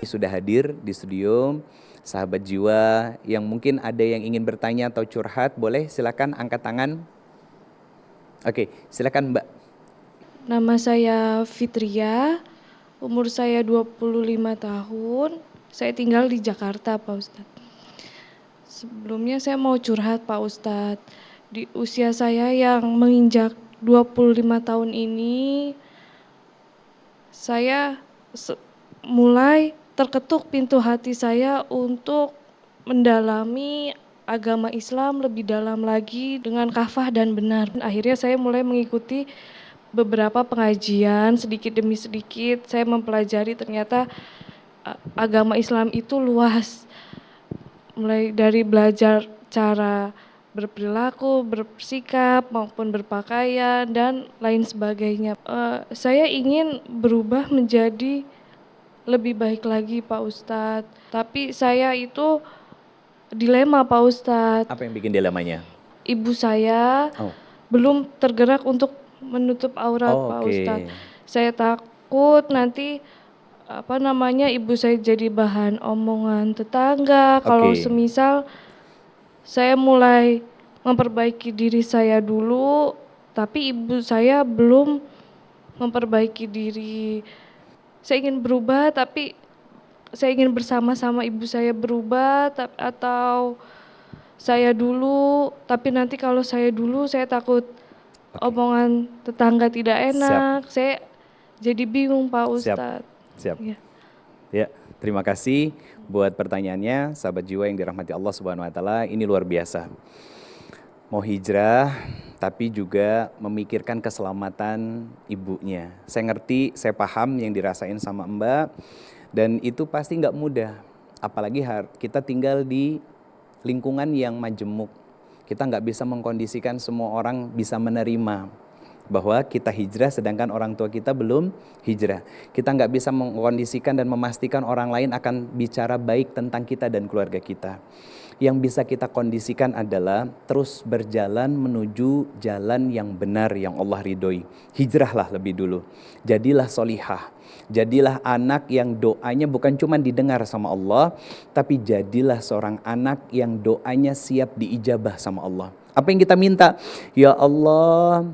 Sudah hadir di studio, sahabat jiwa yang mungkin ada yang ingin bertanya atau curhat, boleh silakan angkat tangan. Oke, silakan Mbak. Nama saya Fitria, umur saya 25 tahun. Saya tinggal di Jakarta, Pak Ustadz. Sebelumnya saya mau curhat, Pak Ustadz. Di usia saya yang menginjak 25 tahun ini, saya mulai terketuk pintu hati saya untuk mendalami agama Islam lebih dalam lagi dengan kafah dan benar. Akhirnya saya mulai mengikuti beberapa pengajian, sedikit demi sedikit saya mempelajari ternyata agama Islam itu luas. Mulai dari belajar cara berperilaku, bersikap maupun berpakaian dan lain sebagainya. Saya ingin berubah menjadi lebih baik lagi, Pak Ustadz. Tapi saya itu dilema, Pak Ustadz. Apa yang bikin dilemanya? Ibu saya belum tergerak untuk menutup aurat, Pak Ustadz. Saya takut nanti ibu saya jadi bahan omongan tetangga. Kalau semisal saya mulai memperbaiki diri saya dulu, tapi ibu saya belum memperbaiki diri. Saya ingin berubah, tapi saya ingin bersama-sama ibu saya berubah, atau saya dulu, tapi nanti kalau saya dulu saya takut omongan tetangga tidak enak. Saya jadi bingung, Pak Ustadz. Siap. Ya, terima kasih buat pertanyaannya, sahabat jiwa yang dirahmati Allah Subhanahu wa taala. Ini luar biasa. Mau hijrah tapi juga memikirkan keselamatan ibunya. Saya ngerti, saya paham yang dirasain sama Mbak, dan itu pasti nggak mudah. Apalagi kita tinggal di lingkungan yang majemuk. Kita nggak bisa mengkondisikan semua orang bisa menerima bahwa kita hijrah sedangkan orang tua kita belum hijrah. Kita nggak bisa mengkondisikan dan memastikan orang lain akan bicara baik tentang kita dan keluarga kita. Yang bisa kita kondisikan adalah terus berjalan menuju jalan yang benar yang Allah ridhoi. Hijrahlah lebih dulu. Jadilah solihah. Jadilah anak yang doanya bukan cuma didengar sama Allah, tapi jadilah seorang anak yang doanya siap diijabah sama Allah. Apa yang kita minta? Ya Allah,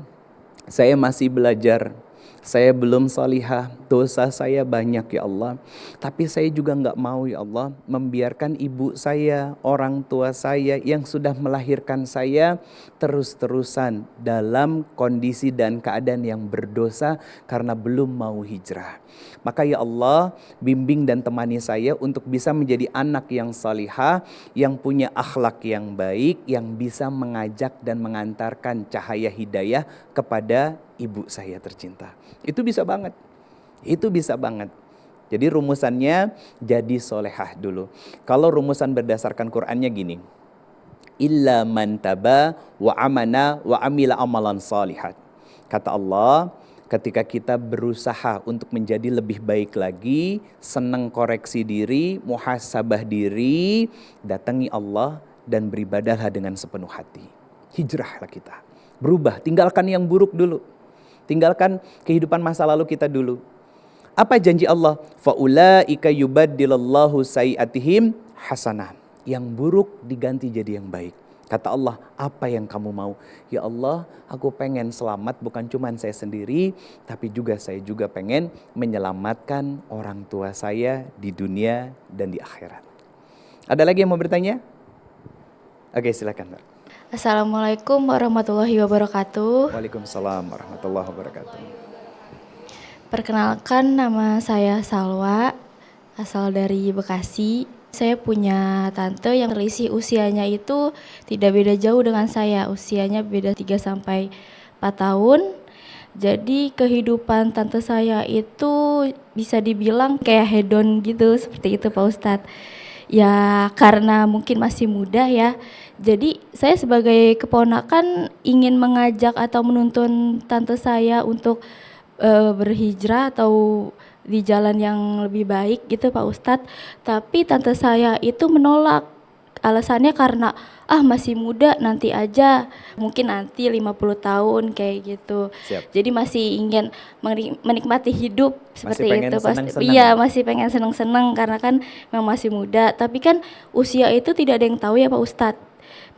saya masih belajar, saya belum salihah, dosa saya banyak ya Allah. Tapi saya juga gak mau ya Allah membiarkan ibu saya, orang tua saya yang sudah melahirkan saya terus-terusan dalam kondisi dan keadaan yang berdosa karena belum mau hijrah. Maka ya Allah, bimbing dan temani saya untuk bisa menjadi anak yang salihah, yang punya akhlak yang baik, yang bisa mengajak dan mengantarkan cahaya hidayah kepada ibu saya tercinta. Itu bisa banget. Itu bisa banget. Jadi rumusannya jadi solehah dulu. Kalau rumusan berdasarkan Qur'annya gini. Illa man taba wa amana wa amila amalan salihat. Kata Allah, ketika kita berusaha untuk menjadi lebih baik lagi, senang koreksi diri, muhasabah diri, datangi Allah dan beribadahlah dengan sepenuh hati. Hijrahlah kita. Berubah, tinggalkan yang buruk dulu. Tinggalkan kehidupan masa lalu kita dulu. Apa janji Allah? Faulaika yubaddilallahu sayiatihim hasanah. Yang buruk diganti jadi yang baik. Kata Allah, apa yang kamu mau? Ya Allah, aku pengen selamat bukan cuma saya sendiri, tapi juga saya juga pengen menyelamatkan orang tua saya di dunia dan di akhirat. Ada lagi yang mau bertanya? Oke, silakan, Mbak. Assalamualaikum warahmatullahi wabarakatuh. Waalaikumsalam warahmatullahi wabarakatuh. Perkenalkan, nama saya Salwa, asal dari Bekasi. Saya punya tante yang selisih usianya itu tidak beda jauh dengan saya. Usianya beda 3-4 tahun. Jadi kehidupan tante saya itu bisa dibilang kayak hedon gitu, seperti itu Pak Ustadz. Ya karena mungkin masih muda ya. Jadi saya sebagai keponakan ingin mengajak atau menuntun tante saya untuk berhijrah atau di jalan yang lebih baik gitu Pak Ustadz. Tapi tante saya itu menolak alasannya karena masih muda, nanti aja, mungkin nanti 50 tahun kayak gitu. Siap. Jadi masih ingin menikmati hidup seperti Masih pengen itu pasti. seneng-seneng Iya, ya? masih pengen seneng-seneng karena kan memang masih muda. Tapi kan usia itu tidak ada yang tahu ya Pak Ustadz.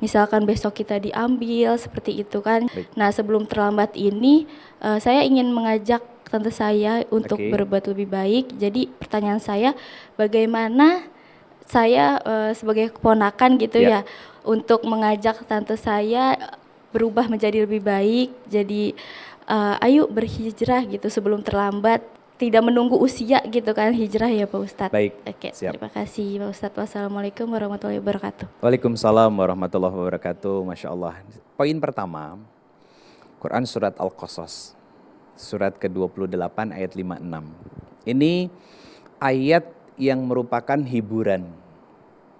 Misalkan besok kita diambil seperti itu kan. Baik. Nah, sebelum terlambat ini saya ingin mengajak tante saya untuk Oke. berbuat lebih baik. Jadi pertanyaan saya, bagaimana saya sebagai keponakan gitu Ya. ya, untuk mengajak tante saya berubah menjadi lebih baik. Jadi ayo berhijrah gitu sebelum terlambat, tidak menunggu usia gitu kan, hijrah ya Pak Ustadz. Baik, Oke, siap. terima kasih Pak Ustadz. Wassalamualaikum warahmatullahi wabarakatuh. Waalaikumsalam warahmatullahi wabarakatuh. Masya Allah. Poin pertama, Quran surat Al-Qasas, surat ke-28 ayat 56. Ini ayat yang merupakan hiburan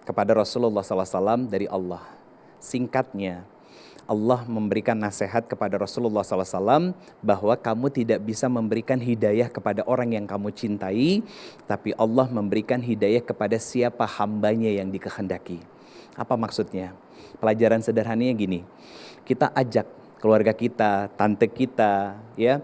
kepada Rasulullah SAW dari Allah. Singkatnya, Allah memberikan nasihat kepada Rasulullah SAW bahwa kamu tidak bisa memberikan hidayah kepada orang yang kamu cintai, tapi Allah memberikan hidayah kepada siapa hambanya yang dikehendaki. Apa maksudnya? Pelajaran sederhananya gini, kita ajak keluarga kita, tante kita, ya,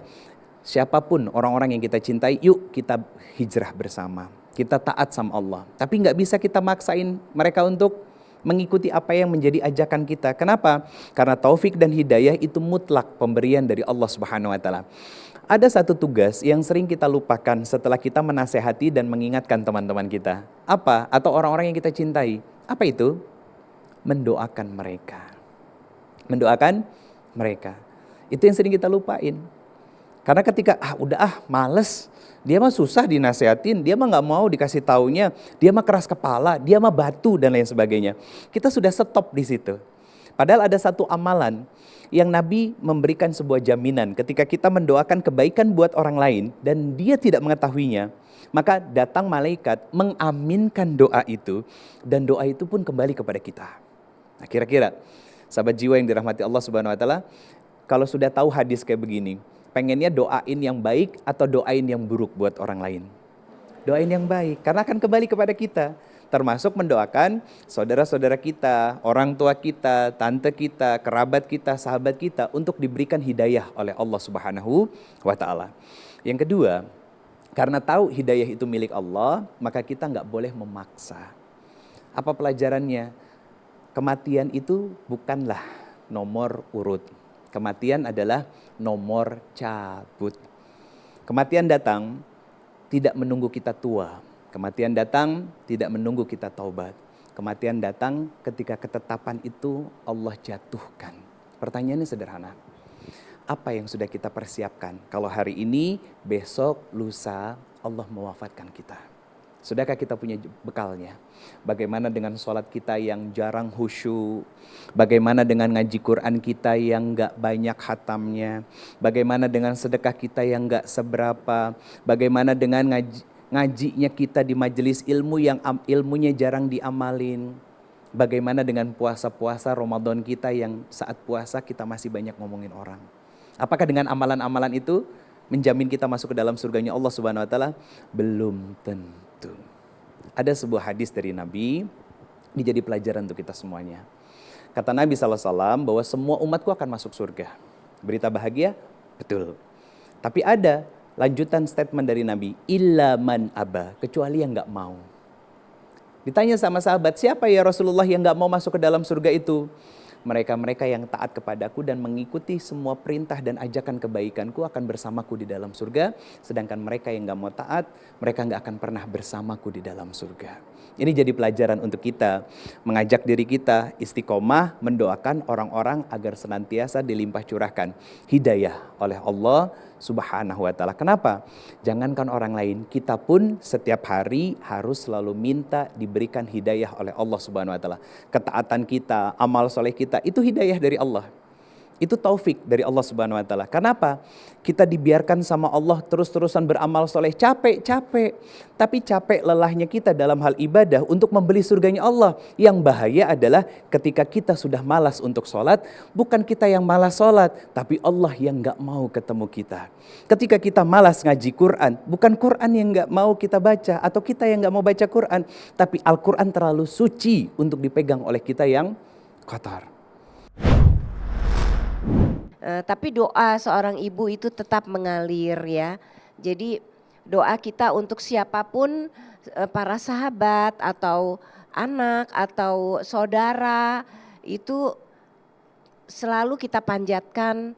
siapapun orang-orang yang kita cintai, yuk kita hijrah bersama. Kita taat sama Allah. Tapi nggak bisa kita maksain mereka untuk mengikuti apa yang menjadi ajakan kita. Kenapa? Karena taufik dan hidayah itu mutlak pemberian dari Allah Subhanahu wa taala. Ada satu tugas yang sering kita lupakan setelah kita menasehati dan mengingatkan teman-teman kita. Apa? Atau orang-orang yang kita cintai. Apa itu? Mendoakan mereka. Mendoakan mereka. Itu yang sering kita lupain. Karena ketika males, dia mah susah dinasehatin, dia mah nggak mau dikasih taunya, dia mah keras kepala, dia mah batu dan lain sebagainya. Kita sudah stop di situ. Padahal ada satu amalan yang Nabi memberikan sebuah jaminan ketika kita mendoakan kebaikan buat orang lain dan dia tidak mengetahuinya, maka datang malaikat mengaminkan doa itu dan doa itu pun kembali kepada kita. Nah, kira-kira sahabat jiwa yang dirahmati Allah Subhanahu wa taala, kalau sudah tahu hadis kayak begini, pengennya doain yang baik atau doain yang buruk buat orang lain? Doain yang baik, karena akan kembali kepada kita. Termasuk mendoakan saudara-saudara kita, orang tua kita, tante kita, kerabat kita, sahabat kita untuk diberikan hidayah oleh Allah Subhanahu wa taala. Yang kedua, karena tahu hidayah itu milik Allah, maka kita nggak boleh memaksa. Apa pelajarannya? Kematian itu bukanlah nomor urut. Kematian adalah nomor cabut. Kematian datang tidak menunggu kita tua. Kematian datang tidak menunggu kita taubat. Kematian datang ketika ketetapan itu Allah jatuhkan. Pertanyaannya sederhana. Apa yang sudah kita persiapkan? Kalau hari ini, besok, lusa, Allah mewafatkan kita. Sudahkah kita punya bekalnya? Bagaimana dengan sholat kita yang jarang khusyuk? Bagaimana dengan ngaji Quran kita yang gak banyak khatamnya? Bagaimana dengan sedekah kita yang gak seberapa? Bagaimana dengan ngajinya kita di majelis ilmu yang ilmunya jarang diamalin? Bagaimana dengan puasa-puasa Ramadan kita yang saat puasa kita masih banyak ngomongin orang? Apakah dengan amalan-amalan itu menjamin kita masuk ke dalam surganya Allah Subhanahu wa taala? Belum tentu. Ada sebuah hadis dari Nabi, ini jadi pelajaran untuk kita semuanya. Kata Nabi SAW bahwa semua umatku akan masuk surga. Berita bahagia? Betul. Tapi ada lanjutan statement dari Nabi, illa man aba, kecuali yang gak mau. Ditanya sama sahabat, siapa ya Rasulullah yang gak mau masuk ke dalam surga itu? Mereka-mereka yang taat kepadaku dan mengikuti semua perintah dan ajakan kebaikanku akan bersamaku di dalam surga. Sedangkan mereka yang gak mau taat, mereka gak akan pernah bersamaku di dalam surga. Ini jadi pelajaran untuk kita, mengajak diri kita istiqomah, mendoakan orang-orang agar senantiasa dilimpah curahkan hidayah oleh Allah Subhanahu wa taala. Kenapa? Jangankan orang lain, kita pun setiap hari harus selalu minta diberikan hidayah oleh Allah Subhanahu wa taala. Ketaatan kita, amal soleh kita, itu hidayah dari Allah. Itu taufik dari Allah Subhanahu wa taala. Kenapa? Kita dibiarkan sama Allah terus-terusan beramal soleh, capek-capek. Tapi capek lelahnya kita dalam hal ibadah untuk membeli surganya Allah. Yang bahaya adalah ketika kita sudah malas untuk sholat, bukan kita yang malas sholat, tapi Allah yang gak mau ketemu kita. Ketika kita malas ngaji Quran, bukan Quran yang gak mau kita baca, atau kita yang gak mau baca Quran, tapi Al-Quran terlalu suci untuk dipegang oleh kita yang kotor. Tapi doa seorang ibu itu tetap mengalir ya. Jadi doa kita untuk siapapun, para sahabat atau anak atau saudara, itu selalu kita panjatkan.